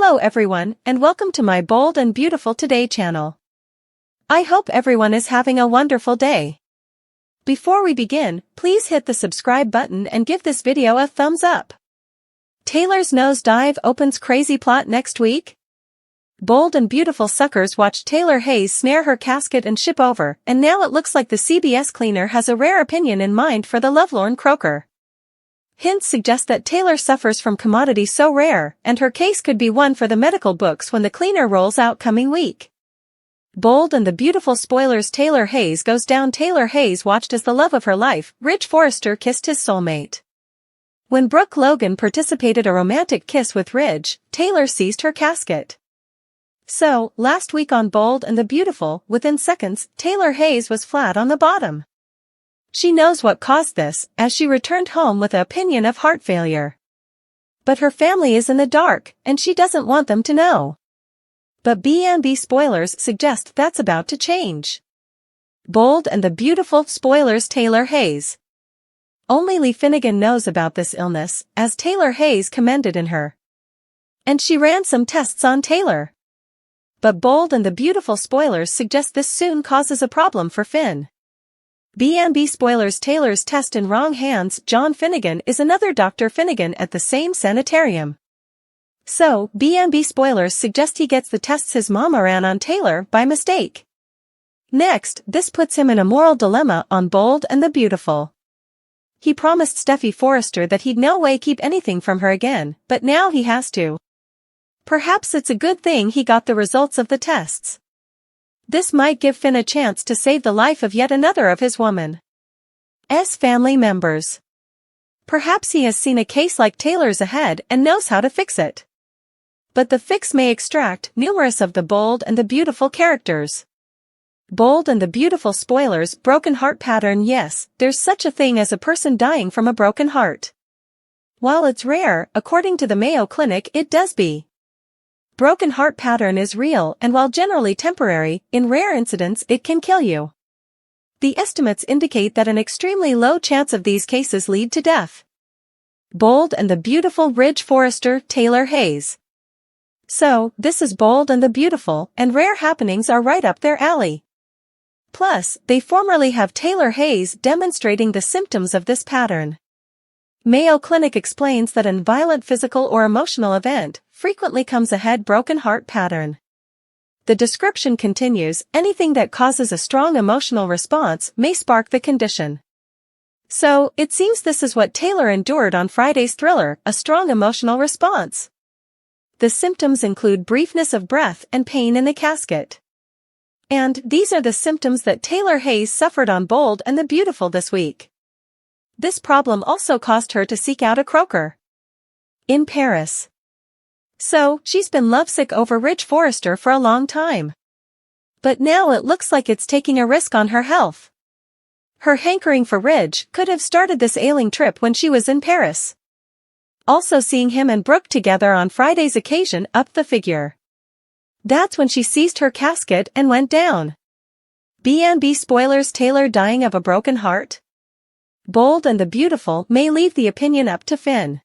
Hello everyone, and welcome to my Bold and Beautiful Today channel. I hope everyone is having a wonderful day. Before we begin, please hit the subscribe button and give this video a thumbs up. Taylor's nosedive opens crazy plot next week? Bold and Beautiful suckers watched Taylor Hayes snare her casket and ship over, and now it looks like the CBS cleaner has a rare opinion in mind for the lovelorn croaker. Hints suggest that Taylor suffers from commodity so rare, and her case could be one for the medical books when the cleaner rolls out coming week. Bold and the Beautiful spoilers Taylor Hayes goes down. Taylor Hayes watched as the love of her life, Ridge Forrester, kissed his soulmate. When Brooke Logan participated a romantic kiss with Ridge, Taylor seized her casket. So, last week on Bold and the Beautiful, within seconds, Taylor Hayes was flat on the bottom. She knows what caused this, as she returned home with an opinion of heart failure. But her family is in the dark, and she doesn't want them to know. But B&B spoilers suggest that's about to change. Bold and the Beautiful spoilers Taylor Hayes. Only Lee Finnegan knows about this illness, as Taylor Hayes commended in her. And she ran some tests on Taylor. But Bold and the Beautiful spoilers suggest this soon causes a problem for Finn. B&B spoilers Taylor's test in wrong hands. John Finnegan is another Dr. Finnegan at the same sanitarium. So, B&B spoilers suggest he gets the tests his mama ran on Taylor by mistake. Next, this puts him in a moral dilemma on Bold and the Beautiful. He promised Steffi Forrester that he'd no way keep anything from her again, but now he has to. Perhaps it's a good thing he got the results of the tests. This might give Finn a chance to save the life of yet another of his woman's family members. Perhaps he has seen a case like Taylor's ahead and knows how to fix it. But the fix may extract numerous of the Bold and the Beautiful characters. Bold and the Beautiful spoilers broken heart pattern. Yes, there's such a thing as a person dying from a broken heart. While it's rare, according to the Mayo Clinic, it does be. Broken heart pattern is real, and while generally temporary, in rare incidents it can kill you. The estimates indicate that an extremely low chance of these cases lead to death. Bold and the Beautiful Ridge Forrester Taylor Hayes. So, this is Bold and the Beautiful, and rare happenings are right up their alley. Plus, they formerly have Taylor Hayes demonstrating the symptoms of this pattern. Mayo Clinic explains that an violent physical or emotional event frequently comes ahead broken heart pattern. The description continues, anything that causes a strong emotional response may spark the condition. So, it seems this is what Taylor endured on Friday's thriller, a strong emotional response. The symptoms include briefness of breath and pain in the casket. And these are the symptoms that Taylor Hayes suffered on Bold and the Beautiful this week. This problem also caused her to seek out a croaker in Paris. So, she's been lovesick over Ridge Forrester for a long time. But now it looks like it's taking a risk on her health. Her hankering for Ridge could have started this ailing trip when she was in Paris. Also seeing him and Brooke together on Friday's occasion upped the figure. That's when she seized her casket and went down. B&B spoilers Taylor dying of a broken heart? Bold and the Beautiful may leave the opinion up to Finn.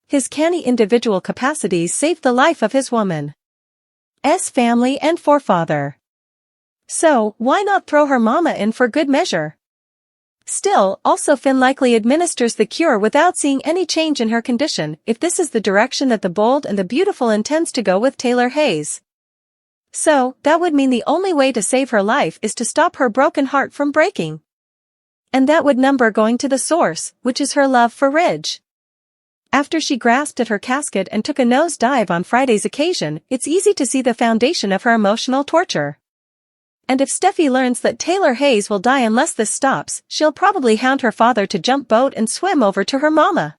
His canny individual capacities saved the life of his woman's family and forefather. So, why not throw her mama in for good measure? Still, also Finn likely administers the cure without seeing any change in her condition, if this is the direction that the Bold and the Beautiful intends to go with Taylor Hayes. So, that would mean the only way to save her life is to stop her broken heart from breaking. And that would number going to the source, which is her love for Ridge. After she grasped at her casket and took a nosedive on Friday's occasion, it's easy to see the foundation of her emotional torture. And if Steffi learns that Taylor Hayes will die unless this stops, she'll probably hound her father to jump boat and swim over to her mama.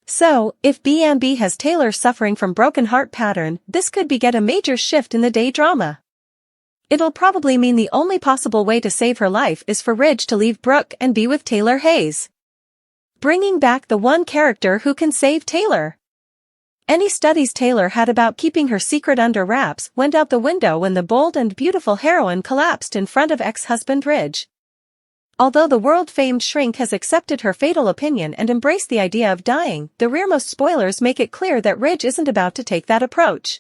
So, if B&B has Taylor suffering from broken heart pattern, this could beget a major shift in the day drama. It'll probably mean the only possible way to save her life is for Ridge to leave Brooke and be with Taylor Hayes. Bringing back the one character who can save Taylor. Any studies Taylor had about keeping her secret under wraps went out the window when the Bold and Beautiful heroine collapsed in front of ex-husband Ridge. Although the world-famed shrink has accepted her fatal opinion and embraced the idea of dying, the rearmost spoilers make it clear that Ridge isn't about to take that approach.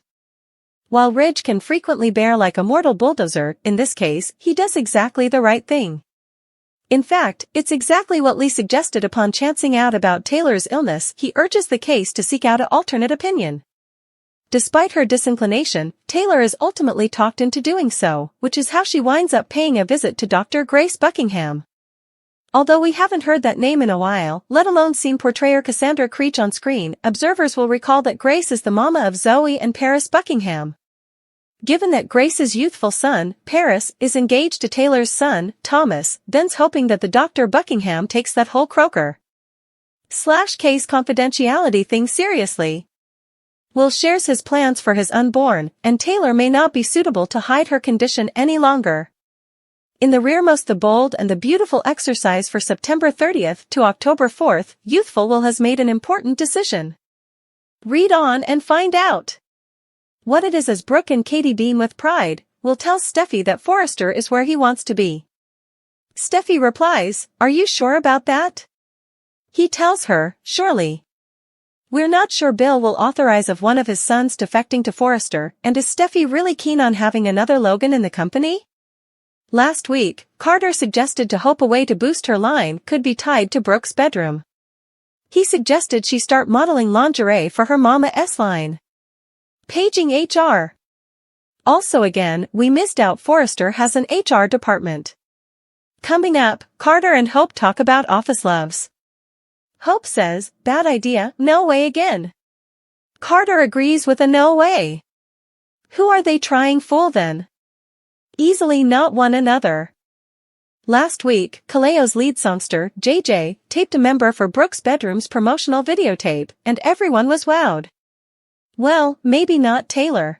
While Ridge can frequently bear like a mortal bulldozer, in this case, he does exactly the right thing. In fact, it's exactly what Lee suggested upon chancing out about Taylor's illness. He urges the case to seek out an alternate opinion. Despite her disinclination, Taylor is ultimately talked into doing so, which is how she winds up paying a visit to Dr. Grace Buckingham. Although we haven't heard that name in a while, let alone seen portrayer Cassandra Creech on screen, observers will recall that Grace is the mama of Zoe and Paris Buckingham. Given that Grace's youthful son, Paris, is engaged to Taylor's son, Thomas, Ben's hoping that the Dr. Buckingham takes that whole Croker/case confidentiality thing seriously. Will shares his plans for his unborn, and Taylor may not be suitable to hide her condition any longer. In the rearmost The Bold and the Beautiful exercise for September 30th to October 4th, Youthful Will has made an important decision. Read on and find out what it is as Brooke and Katie beam with pride. Will tells Steffi that Forrester is where he wants to be. Steffi replies, "Are you sure about that?" He tells her, "Surely. We're not sure Bill will authorize of one of his sons defecting to Forrester, and is Steffi really keen on having another Logan in the company?" Last week, Carter suggested to Hope a way to boost her line could be tied to Brooke's bedroom. He suggested she start modeling lingerie for her Mama S line. Paging HR. Also again, we missed out Forrester has an HR department. Coming up, Carter and Hope talk about office loves. Hope says, "Bad idea, no way again." Carter agrees with a no way. Who are they trying fool then? Easily not one another. Last week, Kaleo's lead songster, JJ, taped a member for Brooke's bedroom's promotional videotape, and everyone was wowed. Well, maybe not Taylor.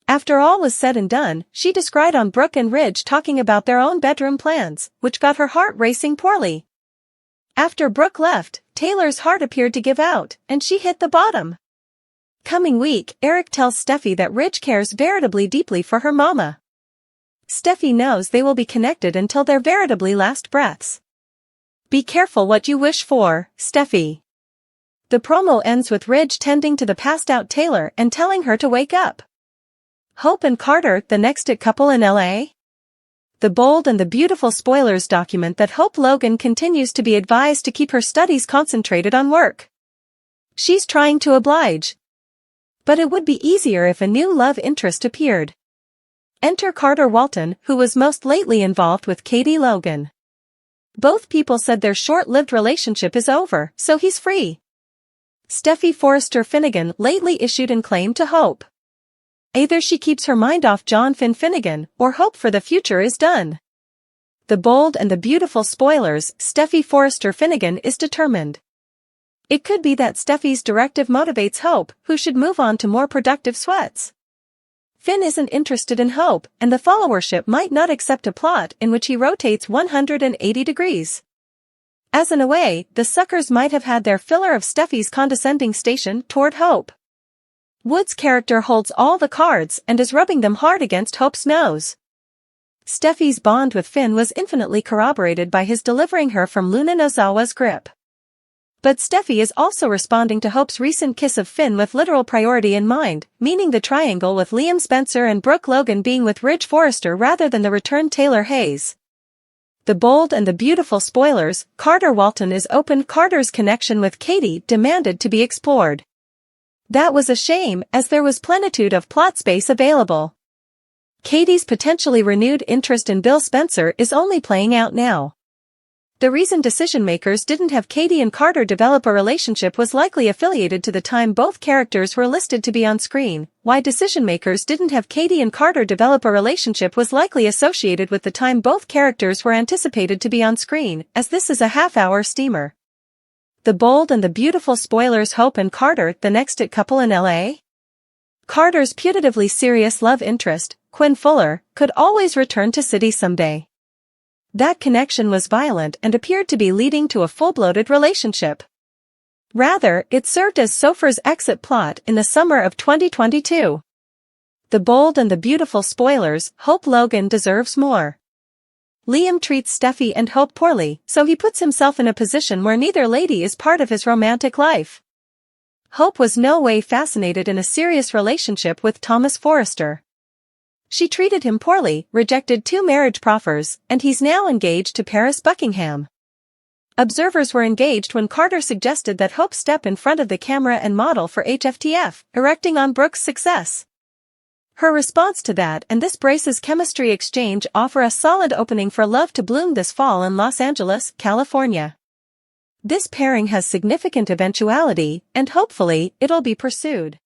After all was said and done, she descried on Brooke and Ridge talking about their own bedroom plans, which got her heart racing poorly. After Brooke left, Taylor's heart appeared to give out, and she hit the bottom. Coming week, Eric tells Steffi that Ridge cares veritably deeply for her mama. Steffi knows they will be connected until their veritably last breaths. Be careful what you wish for, Steffi. The promo ends with Ridge tending to the passed-out Taylor and telling her to wake up. Hope and Carter, the next it couple in LA? The Bold and the Beautiful spoilers document that Hope Logan continues to be advised to keep her studies concentrated on work. She's trying to oblige. But it would be easier if a new love interest appeared. Enter Carter Walton, who was most lately involved with Katie Logan. Both people said their short-lived relationship is over, so he's free. Steffi Forrester Finnegan lately issued an claim to Hope. Either she keeps her mind off John Finnegan, or hope for the future is done. The Bold and the Beautiful spoilers, Steffi Forrester Finnegan is determined. It could be that Steffi's directive motivates Hope, who should move on to more productive sweats. Finn isn't interested in Hope, and the followership might not accept a plot in which he rotates 180 degrees. As in a way, the suckers might have had their filler of Steffi's condescending station toward Hope. Wood's character holds all the cards and is rubbing them hard against Hope's nose. Steffi's bond with Finn was infinitely corroborated by his delivering her from Luna Nozawa's grip. But Steffi is also responding to Hope's recent kiss of Finn with literal priority in mind, meaning the triangle with Liam Spencer and Brooke Logan being with Ridge Forrester rather than the returned Taylor Hayes. The Bold and the Beautiful spoilers, Carter Walton is open. Carter's connection with Katie demanded to be explored. That was a shame, as there was plenitude of plot space available. Katie's potentially renewed interest in Bill Spencer is only playing out now. The reason decision-makers didn't have Katie and Carter develop a relationship was likely affiliated to the time both characters were listed to be on screen. Why decision-makers didn't have Katie and Carter develop a relationship was likely associated with the time both characters were anticipated to be on screen, as this is a half-hour steamer. The Bold and the Beautiful spoilers Hope and Carter, the next it couple in LA? Carter's putatively serious love interest, Quinn Fuller, could always return to City someday. That connection was violent and appeared to be leading to a full-blooded relationship. Rather, it served as Sofer's exit plot in the summer of 2022. The Bold and the Beautiful spoilers, Hope Logan deserves more. Liam treats Steffi and Hope poorly, so he puts himself in a position where neither lady is part of his romantic life. Hope was no way fascinated in a serious relationship with Thomas Forrester. She treated him poorly, rejected 2 marriage proffers, and he's now engaged to Paris Buckingham. Observers were engaged when Carter suggested that Hope step in front of the camera and model for HFTF, erecting on Brooke's success. Her response to that and this brace's chemistry exchange offer a solid opening for love to bloom this fall in Los Angeles, California. This pairing has significant eventuality, and hopefully, it'll be pursued.